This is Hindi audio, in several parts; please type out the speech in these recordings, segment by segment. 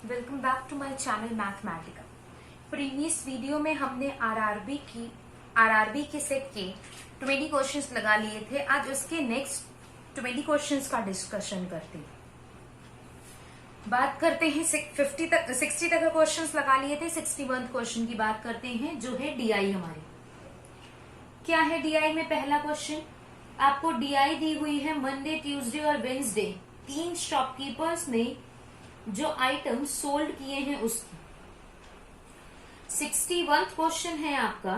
Welcome back to my channel Mathematica. Previous video में हमने आरआरबी के सेट के 20 क्वेश्चंस लगा लिए थे। आज उसके नेक्स्ट 20 क्वेश्चंस का डिस्कशन करते हैं। बात करते हैं 60 तक का क्वेश्चंस लगा लिए थे। 61 क्वेश्चन की बात करते हैं जो है डीआई। हमारे क्या है डीआई में? पहला क्वेश्चन आपको डीआई दी हुई है मंडे, ट्यूसडे और वेंसडे, 3 शॉपकीपर्स ने जो आइटम सोल्ड किए हैं उसकी। 61 क्वेश्चन है आपका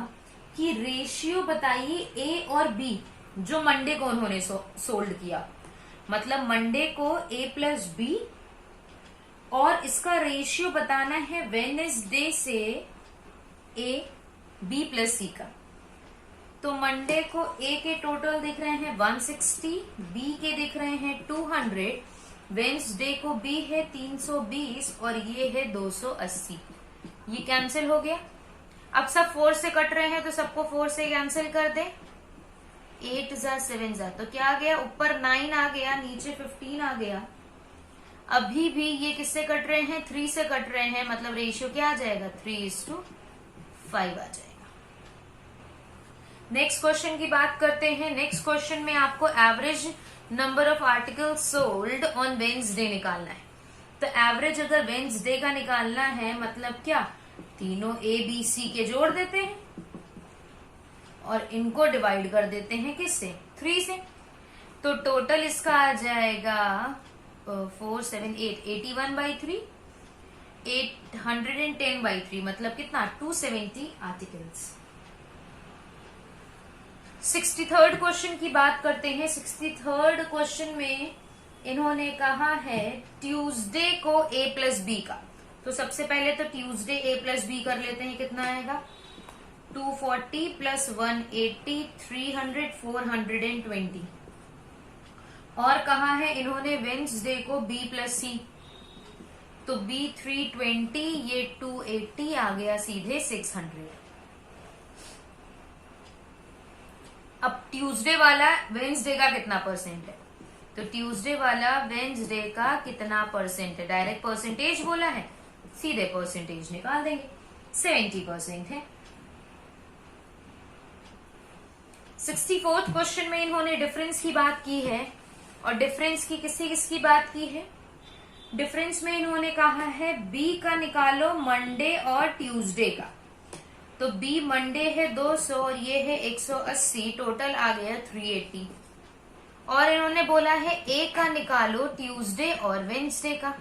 कि रेशियो बताइए ए और बी जो मंडे को उन्होंने सोल्ड किया। मतलब मंडे को ए प्लस बी, और इसका रेशियो बताना है वेडनेसडे से ए बी प्लस सी का। तो मंडे को ए के टोटल दिख रहे हैं 160, बी के दिख रहे हैं 200, वेंसडे को बी है 320 और ये है 280। ये कैंसिल हो गया। अब सब 4 से कट रहे हैं तो सबको 4 से कैंसिल कर दे। 8 जा 7 जा, तो क्या आ गया? ऊपर 9 आ गया, नीचे 15 आ गया। अभी भी ये किससे कट रहे हैं? 3 से कट रहे हैं। मतलब रेशियो क्या आ जाएगा? 3:5 आ जाएगा। नेक्स्ट क्वेश्चन की बात करते हैं। नेक्स्ट क्वेश्चन में आपको average number of article sold on Wednesday निकालना है। तो एवरेज अगर वेंसडे का निकालना है मतलब क्या? तीनों ए बी सी के जोड़ देते हैं और इनको डिवाइड कर देते हैं किससे? 3 से। तो टोटल इसका आ जाएगा 4 7 8 81/3, 810/3, मतलब कितना? 270 आर्टिकल्स। 63rd क्वेश्चन की बात करते हैं। 63rd क्वेश्चन में इन्होंने कहा है ट्यूसडे को ए प्लस बी का। तो सबसे पहले तो ट्यूसडे ए प्लस बी कर लेते हैं। कितना आएगा? 240 प्लस 180, 300, 420। और कहा है इन्होंने वेंसडे को बी प्लस सी। तो बी 320, ये 280 आ गया सीधे 600। अब ट्यूसडे वाला वेंसडे का कितना परसेंट है? तो ट्यूसडे वाला वेंसडे का कितना परसेंट है? डायरेक्ट परसेंटेज बोला है, सीधे परसेंटेज निकाल देंगे। 70% है। 64th क्वेश्चन में इन्होंने डिफरेंस की बात की है। और डिफरेंस की किसकी बात की है? डिफरेंस में इन्होंने कहा है बी का निकालो मंडे और ट्यूसडे का। तो बी मंडे है 200 और ये है 180, टोटल आ गया 380। और इन्होंने बोला है ए का निकालो ट्यूसडे और वेंसडे का।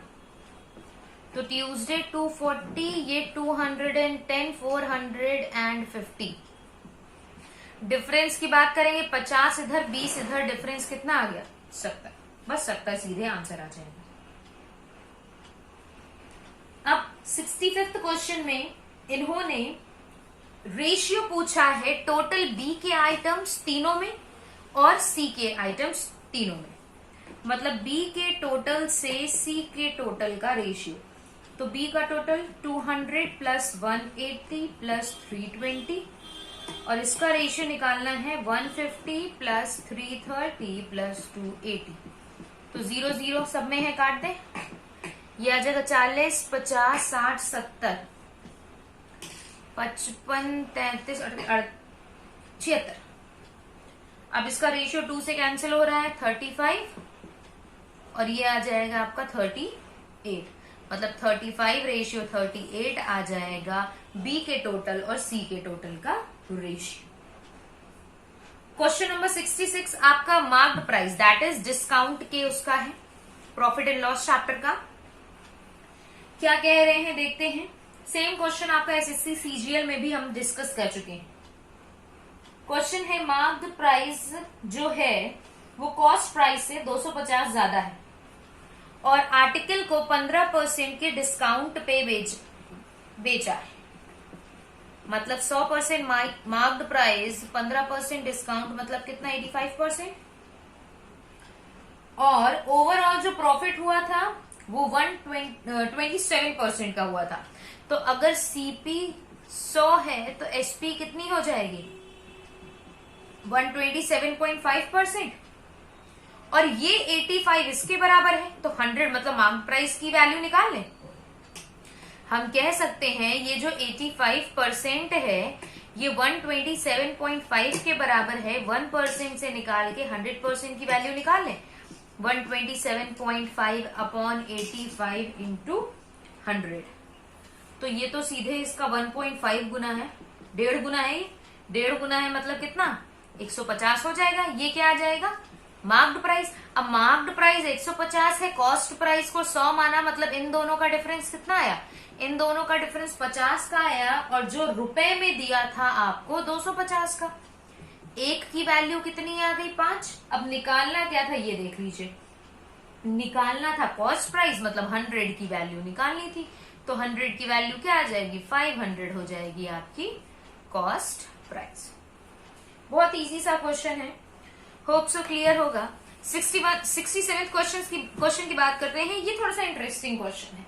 तो ट्यूसडे 240, ये 210, 450। डिफरेंस की बात करेंगे 50 इधर 20 इधर, डिफरेंस कितना आ गया? 70। बस 70 सीधे आंसर आ जाएगा। अब 65th क्वेश्चन में इन्होंने रेशियो पूछा है टोटल बी के आइटम्स तीनों में और सी के आइटम्स तीनों में। मतलब बी के टोटल से सी के टोटल का रेशियो। तो बी का टोटल 200 प्लस 180 प्लस 320, और इसका रेशियो निकालना है 150 प्लस 330 प्लस 280। तो 0 0 सब में है, काट दे। ये आ जाएगा 40, 50, 60, 70, 55, 33, 76। अब इसका रेशियो 2 से कैंसिल हो रहा है 35, और ये आ जाएगा आपका 38। मतलब 35 रेशियो 38 आ जाएगा बी के टोटल और सी के टोटल का रेशियो। क्वेश्चन नंबर 66 आपका marked price that is discount के उसका है, प्रॉफिट एंड लॉस चैप्टर का। क्या कह रहे हैं देखते हैं। सेम क्वेश्चन आपका एसएससी सीजीएल में भी हम डिस्कस कर चुके हैं। क्वेश्चन है मार्क्ड प्राइस जो है वो कॉस्ट प्राइस से 250 ज्यादा है और आर्टिकल को 15% के डिस्काउंट पे बेचा है। मतलब 100% मार्क्ड प्राइस, 15% डिस्काउंट, मतलब कितना? 85%। और ओवरऑल जो प्रॉफिट हुआ था वो 27% का हुआ था। तो अगर सीपी 100 है तो एसपी कितनी हो जाएगी? 127.5%। और ये 85 इसके बराबर है, तो 100 मतलब मार्क प्राइस की वैल्यू निकाल लें। हम कह सकते हैं ये जो 85% है ये 127.5 के बराबर है। 1% से निकाल के 100% की वैल्यू निकाल लें। 127.5 अपॉन 85 इंटू 100, तो ये तो सीधे इसका 1.5 गुना है, 1.5 गुना है। 1.5 गुना है मतलब कितना, 150 हो जाएगा। ये क्या आ जाएगा, मार्क्ड प्राइस। अब मार्क्ड प्राइस 150 है, कॉस्ट प्राइस को 100 माना, मतलब इन दोनों का डिफरेंस कितना आया, इन दोनों का डिफरेंस 50 का आया, और जो रुपए में दिया था आपको 250 का। एक की वैल्यू कितनी आ गई, 5। अब निकालना क्या था ये देख लीजिए, निकालना था कॉस्ट प्राइस, मतलब 100 की वैल्यू निकालनी थी। तो 100 की वैल्यू क्या आ जाएगी, 500 हो जाएगी आपकी कॉस्ट प्राइस। बहुत इजी सा क्वेश्चन है, होप सो क्लियर होगा। 67 क्वेश्चन की बात करते हैं। ये थोड़ा सा इंटरेस्टिंग क्वेश्चन है,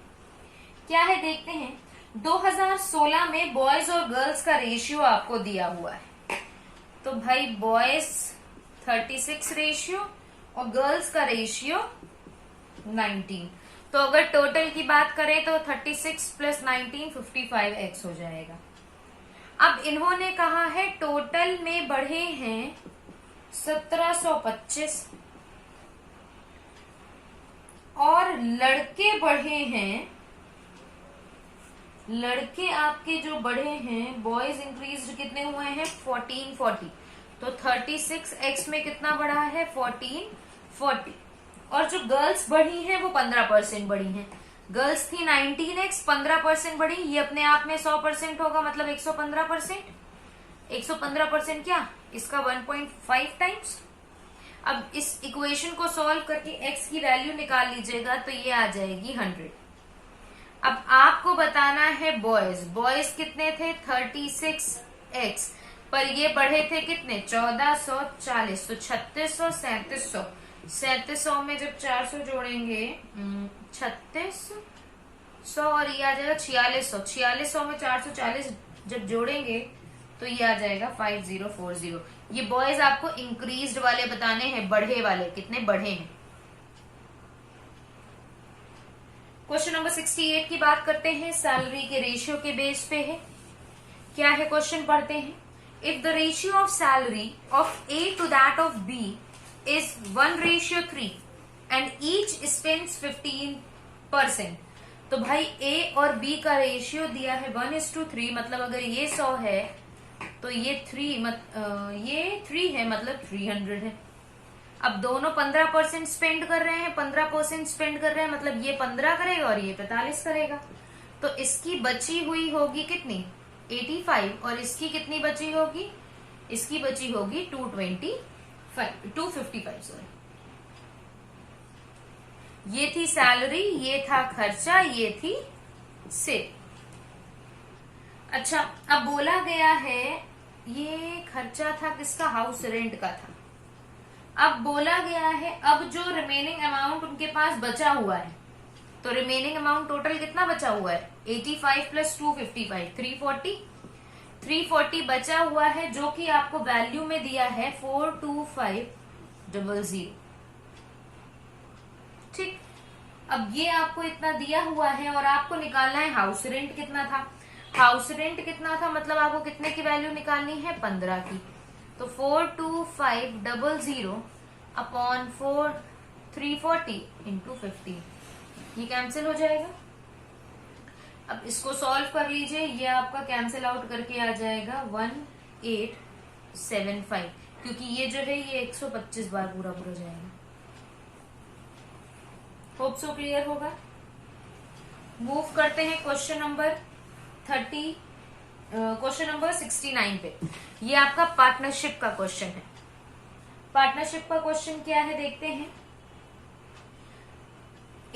क्या है देखते हैं। 2016 में बॉयज और गर्ल्स का रेशियो आपको दिया हुआ है। तो भाई बॉयज 36 रेशियो और गर्ल्स का रेशियो 19। तो अगर टोटल की बात करें तो 36 प्लस 19 55x हो जाएगा। अब इन्होंने कहा है टोटल में बढ़े हैं 1725 और लड़के बढ़े हैं, लड़के आपके जो बढ़े हैं बॉयज इंक्रीज कितने हुए हैं 1440। तो 36x में कितना बढ़ा है 1440। और जो गर्ल्स बढ़ी हैं वो 15% बढ़ी हैं। गर्ल्स थी 19x, 15% बढ़ी, ये अपने आप में 100% होगा, मतलब 115%। 115% क्या, इसका 1.5 टाइम्स। अब इस इक्वेशन को सॉल्व करके x की वैल्यू निकाल लीजिएगा तो ये आ जाएगी 100। अब आपको बताना है बॉयज, बॉयज कितने थे 36x, पर ये बढ़े थे कितने 1440। तो 3600 3700, 3700 में जब 400 जोड़ेंगे 3600 और ये आ जाएगा 4600। 4600 में 440 जब जोड़ेंगे तो ये आ जाएगा 5040। ये बॉयज आपको इंक्रीज्ड वाले बताने हैं, बढ़े वाले कितने बढ़े हैं। क्वेश्चन नंबर 68 की बात करते हैं, सैलरी के रेशियो के बेस पे है। क्या है क्वेश्चन, पढ़ते हैं। If the ratio of salary of A to that of B is 1:3 and each spends 15%। तो भाई A और B का रेशियो दिया है 1:3, मतलब अगर ये 100 है तो ये 3 है, मतलब 300 है। अब दोनों 15% स्पेंड कर रहे हैं, 15% स्पेंड कर रहे हैं, मतलब ये 15 करेगा और ये 45 करेगा। तो इसकी बची हुई होगी कितनी 85 और इसकी कितनी बची होगी, इसकी बची होगी 255 सॉरी। ये थी सैलरी, ये था खर्चा, ये थी सेल। अच्छा, अब बोला गया है ये खर्चा था किसका, हाउस रेंट का था। अब बोला गया है अब जो रिमेनिंग अमाउंट उनके पास बचा हुआ है, तो रिमेनिंग अमाउंट टोटल कितना बचा हुआ है 85 प्लस 255 340 बचा हुआ है, जो कि आपको वैल्यू में दिया है 42500। ठीक, अब ये आपको इतना दिया हुआ है और आपको निकालना है हाउस रेंट कितना था। हाउस रेंट कितना था मतलब आपको कितने की वैल्यू निकालनी है 15 की। तो 42500 अपॉन 340 इंटू 15, ये कैंसिल हो जाएगा। अब इसको सॉल्व कर लीजिए, ये आपका कैंसिल आउट करके आ जाएगा 1875, क्योंकि ये जो है ये 125 बार पूरा पूरा जाएगा। होप सो क्लियर होगा। मूव करते हैं क्वेश्चन नंबर 69 पे। ये आपका पार्टनरशिप का क्वेश्चन है। पार्टनरशिप का क्वेश्चन क्या है देखते हैं।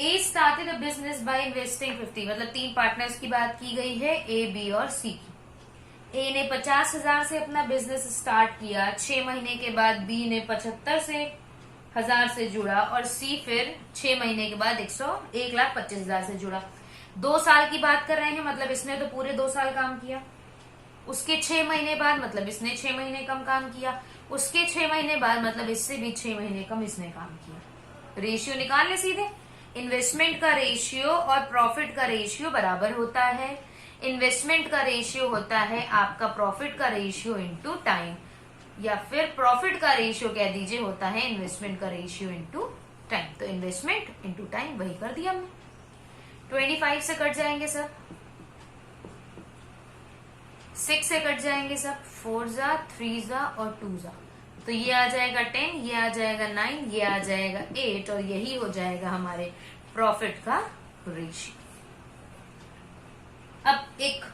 A started a business by investing 50, मतलब 3 पार्टनर्स की बात की गई है, ए बी और सी की। ए ने 50,000 से अपना बिजनेस स्टार्ट किया, 6 महीने के बाद बी ने 75,000 से जुड़ा और सी फिर 6 महीने के बाद 1,25,000 से जुड़ा। 2 साल की बात कर रहे हैं, मतलब इसने तो पूरे 2 साल काम किया। उसके 6 महीने बाद मतलब इसने 6 महीने कम काम किया। उसके 6 महीने बाद मतलब इससे भी 6 महीने कम इसने काम किया। रेशियो निकाल ले सीधे। इन्वेस्टमेंट का रेशियो और प्रॉफिट का रेशियो बराबर होता है। इन्वेस्टमेंट का रेशियो होता है आपका प्रॉफिट का रेशियो इंटू टाइम, या फिर प्रॉफिट का रेशियो कह दीजिए होता है इन्वेस्टमेंट का रेशियो इंटू टाइम। तो इन्वेस्टमेंट इंटू टाइम वही कर दिया हमने। 25 से कट जाएंगे सब, 6 से कट जाएंगे सब, 4 जा 3 जा और 2 जा, तो ये आ जाएगा 10, ये आ जाएगा 9, ये आ जाएगा 8, और यही हो जाएगा हमारे प्रॉफिट का रेशियो। अब एक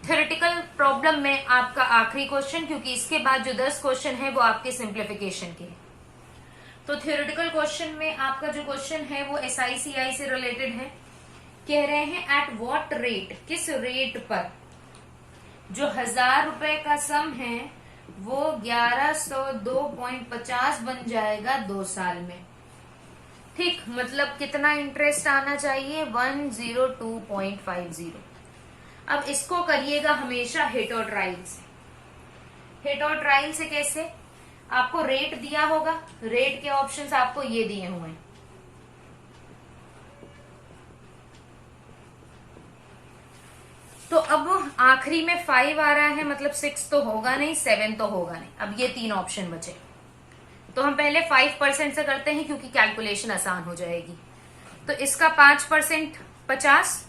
थ्योरेटिकल प्रॉब्लम में आपका आखिरी क्वेश्चन, क्योंकि इसके बाद जो 10 क्वेश्चन है वो आपके सिंप्लीफिकेशन के। तो थ्योरेटिकल क्वेश्चन में आपका जो क्वेश्चन है वो SICI से रिलेटेड है। कह रहे हैं एट व्हाट रेट, किस रेट पर जो 1000 रुपए का सम है वो 1102.50 बन जाएगा 2 साल में। ठीक, मतलब कितना इंटरेस्ट आना चाहिए, 102.50। अब इसको करिएगा हमेशा हिट और ट्रायल से। हिट और ट्रायल से कैसे, आपको रेट दिया होगा, रेट के ऑप्शंस आपको ये दिए हुए हैं। तो अब आखिरी में 5 आ रहा है, मतलब 6 तो होगा नहीं, 7 तो होगा नहीं। अब ये 3 ऑप्शन बचे, तो हम पहले 5% से करते हैं क्योंकि कैलकुलेशन आसान हो जाएगी। तो इसका 5% 50,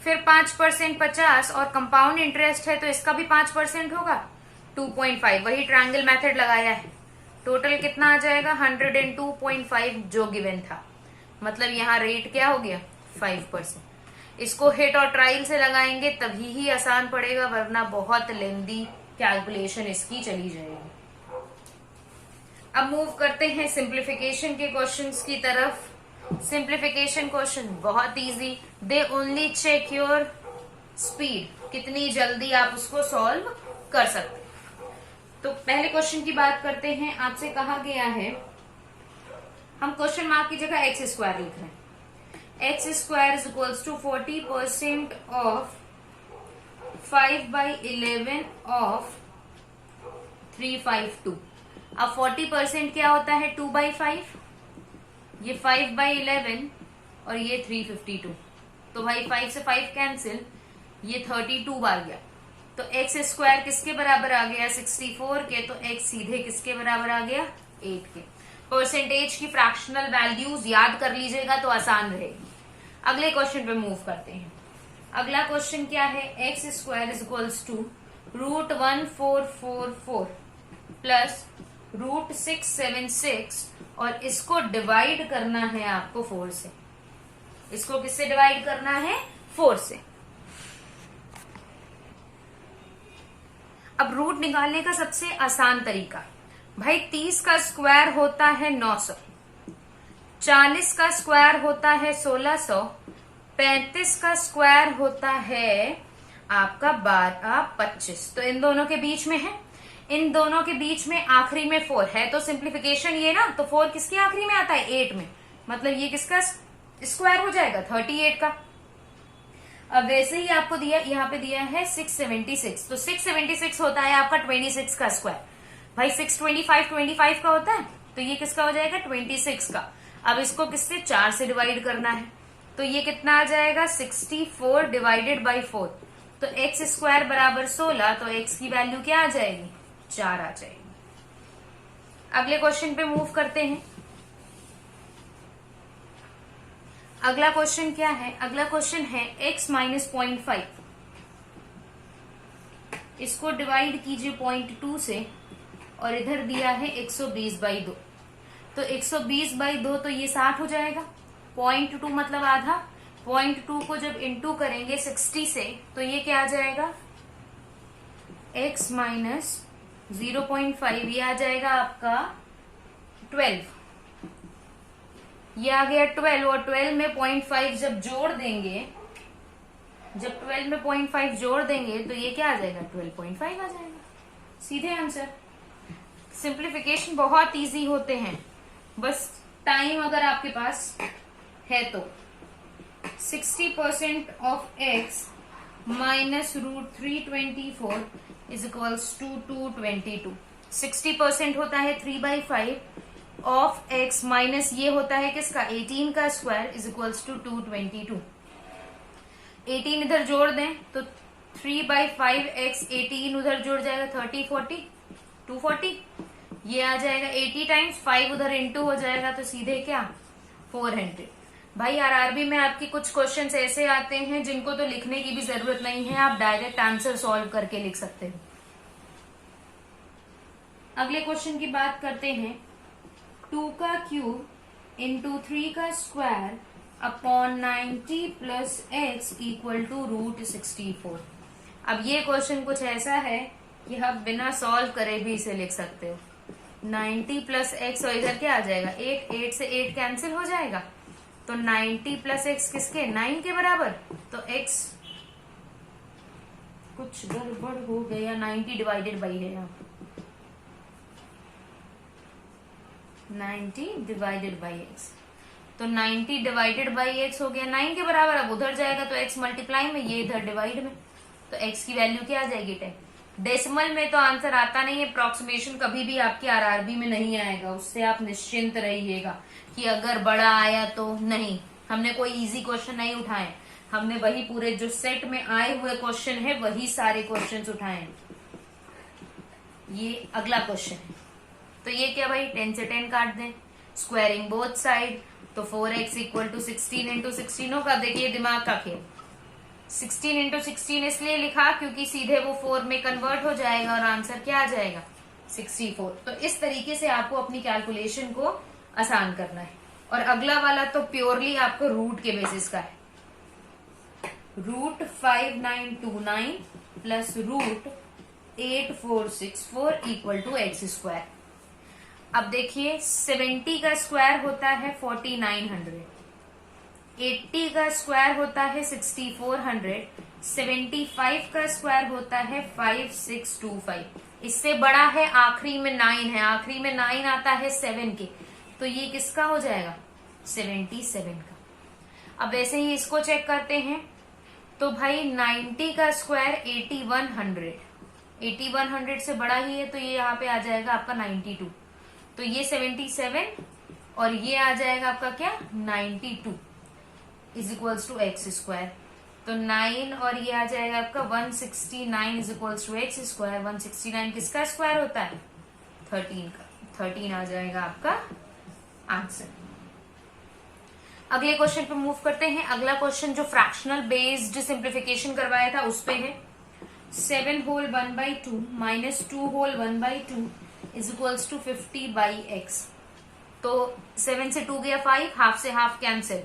फिर 5% 50, और कंपाउंड इंटरेस्ट है तो इसका भी 5% होगा 2.5, वही ट्रायंगल मेथड लगाया है। टोटल कितना आ जाएगा 102.5 जो गिवन था, मतलब यहाँ रेट क्या हो गया 5%। इसको हिट और ट्रायल से लगाएंगे तभी ही आसान पड़ेगा, वरना बहुत लेंदी कैलकुलेशन इसकी चली जाएगी। अब मूव करते हैं सिंप्लीफिकेशन के क्वेश्चंस की तरफ। सिंप्लीफिकेशन क्वेश्चन बहुत easy, they only check your speed, कितनी जल्दी आप उसको सॉल्व कर सकते। तो पहले क्वेश्चन की बात करते हैं। आपसे कहा गया है, हम क्वेश्चन मार्क की जगह x स्क्वायर लिख रहे हैं। x square is equals to 40% of 5/11 of 352। अब 40% क्या होता है 2/5, ये 5/11 और ये 352। तो भाई 5 से 5 कैंसिल, ये 32 बार गया। तो x स्क्वायर किसके बराबर आ गया 64 के, तो x सीधे किसके बराबर आ गया 8 के। परसेंटेज की फ्रैक्शनल वैल्यूज याद कर लीजिएगा तो आसान रहेगी। अगले क्वेश्चन पे मूव करते हैं। अगला क्वेश्चन क्या है, x square is equals to √1444 plus √676, और इसको डिवाइड करना है आपको 4 से। इसको किससे डिवाइड करना है 4 से। अब रूट निकालने का सबसे आसान तरीका, भाई 30 का स्क्वायर होता है 900, 40 का स्क्वायर होता है 1600, 35 का स्क्वायर होता है आपका 1225। तो इन दोनों के बीच में है, इन दोनों के बीच में आखिरी में 4 है, तो सिंप्लीफिकेशन ये ना, तो 4 किसके आखिरी में आता है 8 में, मतलब ये किसका स्क्वायर हो जाएगा 38 का। अब वैसे ही आपको दिया, यहाँ पे दिया है 676, तो 676 होता है आपका 26 का स्क्वायर। भाई 625 का होता है, तो ये किसका हो जाएगा 26 का। अब इसको किससे 4 से डिवाइड करना है, तो ये कितना आ जाएगा 64 डिवाइडेड बाई 4। तो एक्स स्क्वायर बराबर 16, तो एक्स की वैल्यू क्या आ जाएगी 4 आ जाएगी। अगले क्वेश्चन पे मूव करते हैं। अगला क्वेश्चन क्या है, अगला क्वेश्चन है x माइनस 0.5, इसको डिवाइड कीजिए 0.2 से, और इधर दिया है 120/2। तो 120/2 तो ये 60 हो जाएगा, 0.2 मतलब आधा, 0.2 को जब इंटू करेंगे 60 से, तो ये क्या आ जाएगा x माइनस 0.5, ये आ जाएगा आपका 12, ये आ गया 12, और 12 में 0.5 जब जोड़ देंगे, जब 12 में 0.5 जोड़ देंगे तो ये क्या आ जाएगा 12.5 आ जाएगा। सीधे आंसर। सिंप्लीफिकेशन बहुत इजी होते हैं, बस टाइम अगर आपके पास है तो। 60% of x minus √324 is equals to 222। 60% होता है 3/5, ऑफ एक्स माइनस ये होता है किसका 18 का स्क्वायर इज इक्वल्स टू 222। 18 इधर जोड़ दें तो 3/5x 18 उधर जुड़ जाएगा 30 40 240, ये आ जाएगा 80 टाइम्स 5 उधर इंटू हो जाएगा तो सीधे क्या 400। भाई आरआरबी में आपकी कुछ क्वेश्चंस ऐसे आते हैं जिनको तो लिखने की भी जरूरत नहीं है, आप डायरेक्ट आंसर सॉल्व करके लिख सकते हो। अगले क्वेश्चन की बात करते हैं 2 का क्यूब इंटू 3 का square upon 90 plus x equal to √64। अब ये क्वेश्चन कुछ ऐसा है कि आप बिना सॉल्व करे भी इसे लिख सकते हो। 90 प्लस एक्स और इधर क्या आ जाएगा 8 से 8 कैंसिल हो जाएगा, तो 90 प्लस एक्स किसके 9 के बराबर, तो एक्स कुछ गड़बड़ हो गया 90 डिवाइडेड बाई है यहाँ 90 डिवाइडेड बाई एक्स, तो 90 डिवाइडेड बाई एक्स हो गया 9 के बराबर। अब उधर जाएगा तो x मल्टीप्लाई में, ये इधर डिवाइड में, तो x की वैल्यू क्या आ जाएगी 10। डेसिमल में तो आंसर आता नहीं है, अप्रोक्सीमेशन कभी भी आपके आरआरबी में नहीं आएगा, उससे आप निश्चिंत रहिएगा कि अगर बड़ा आया तो नहीं। हमने कोई इजी क्वेश्चन नहीं उठाए, हमने वही पूरे जो सेट में आए हुए क्वेश्चन है वही सारे क्वेश्चंस उठाए हैं। ये अगला क्वेश्चन है, तो ये क्या भाई 10 से 10 काट दें, स्क्वायरिंग बोथ साइड, तो 4x इक्वल टू 16 इंटू 16 होगा। देखिए दिमाग का खेल, 16 इंटू 16 इसलिए लिखा क्योंकि सीधे वो 4 में कन्वर्ट हो जाएगा और आंसर क्या आ जाएगा 64। तो इस तरीके से आपको अपनी कैलकुलेशन को आसान करना है। और अगला वाला तो प्योरली आपको रूट के बेसिस का है, √5929 plus √8464 equal to x square. अब देखिए 70 का स्क्वायर होता है 4900, 80 का स्क्वायर होता है 6400, 75 का स्क्वायर होता है 5625। इससे बड़ा है आखिरी में 9 है, आखिरी में 9 आता है 7 के, तो ये किसका हो जाएगा 77 का। अब ऐसे ही इसको चेक करते हैं, तो भाई 90 का स्क्वायर 8100, 8100 से बड़ा ही है तो ये यहाँ पे आ जाएगा आपका 92, तो ये 77 और ये आ जाएगा आपका क्या 92 is equals to x square. तो 9 और ये आ जाएगा आपका 169 is equals to x square. 169 किसका स्क्वायर होता है 13 का, 13 आ जाएगा आपका आंसर। अगले क्वेश्चन पे मूव करते हैं। अगला क्वेश्चन जो फ्रैक्शनल बेस्ड सिंप्लीफिकेशन करवाया था उस पे है 7 whole 1/2 minus 2 whole 1/2 is equals to 50/x। तो 7 से 2 गया 5, हाफ से हाफ कैंसिल,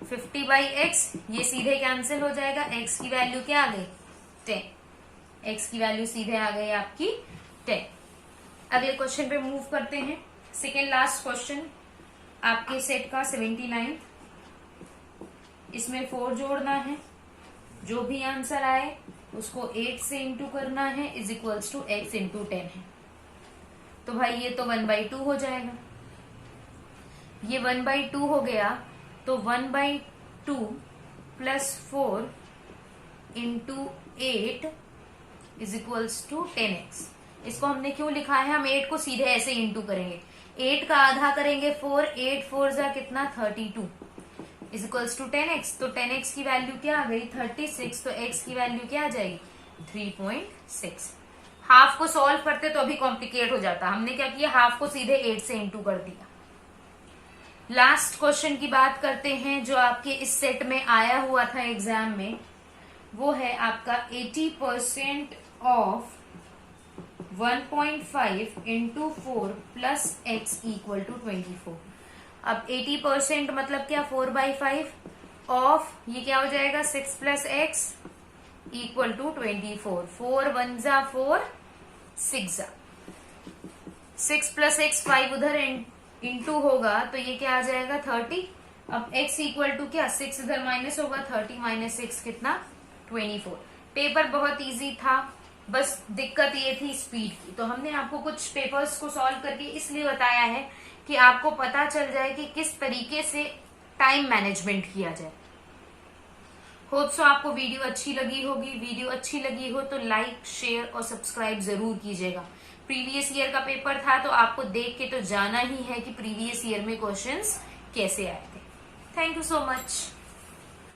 50/x ये सीधे कैंसिल हो जाएगा। x की वैल्यू क्या आ गई 10, x की वैल्यू सीधे आ गई आपकी 10। अगले क्वेश्चन पे मूव करते हैं। सेकेंड लास्ट क्वेश्चन आपके सेट का 79, इसमें 4 जोड़ना है, जो भी आंसर आए उसको 8 से इंटू करना है is equals to x into 10 है। तो भाई ये तो 1/2 हो जाएगा, ये 1/2 हो गया, तो 1/2 plus 4 into 8 is equals to 10x। इसको हमने क्यों लिखा है, हम 8 को सीधे ऐसे इंटू करेंगे, 8 का आधा करेंगे 4, 8 4 जा कितना 32 इज इक्वल्स टू 10x। तो 10x की वैल्यू क्या आ गई 36, तो x की वैल्यू क्या आ जाएगी 3.6। हाफ को सॉल्व करते तो अभी कॉम्प्लिकेट हो जाता, हमने क्या किया हाफ को सीधे 8 से इंटू कर दिया। लास्ट क्वेश्चन की बात करते हैं जो आपके इस सेट में आया हुआ था एग्जाम में, वो है आपका 80% of 1.5 into 4 plus x equal to 24। अब 80% मतलब क्या 4/5 ऑफ ये क्या हो जाएगा 6 प्लस x इक्वल टू 24। 4 1 जा 4, 6 जा 6 प्लस x 5 उधर इंटू होगा तो ये क्या आ जाएगा 30। अब x इक्वल टू क्या 6 इधर माइनस होगा, 30 माइनस 6 कितना 24। पेपर बहुत इजी था, बस दिक्कत ये थी स्पीड की, तो हमने आपको कुछ पेपर्स को सॉल्व करके इसलिए बताया है कि आपको पता चल जाए कि किस तरीके से टाइम मैनेजमेंट किया जाए। होप सो आपको वीडियो अच्छी लगी होगी। वीडियो अच्छी लगी हो तो लाइक शेयर और सब्सक्राइब जरूर कीजिएगा। प्रीवियस ईयर का पेपर था तो आपको देख के तो जाना ही है कि प्रीवियस ईयर में क्वेश्चंस कैसे आए थे। Thank you so much.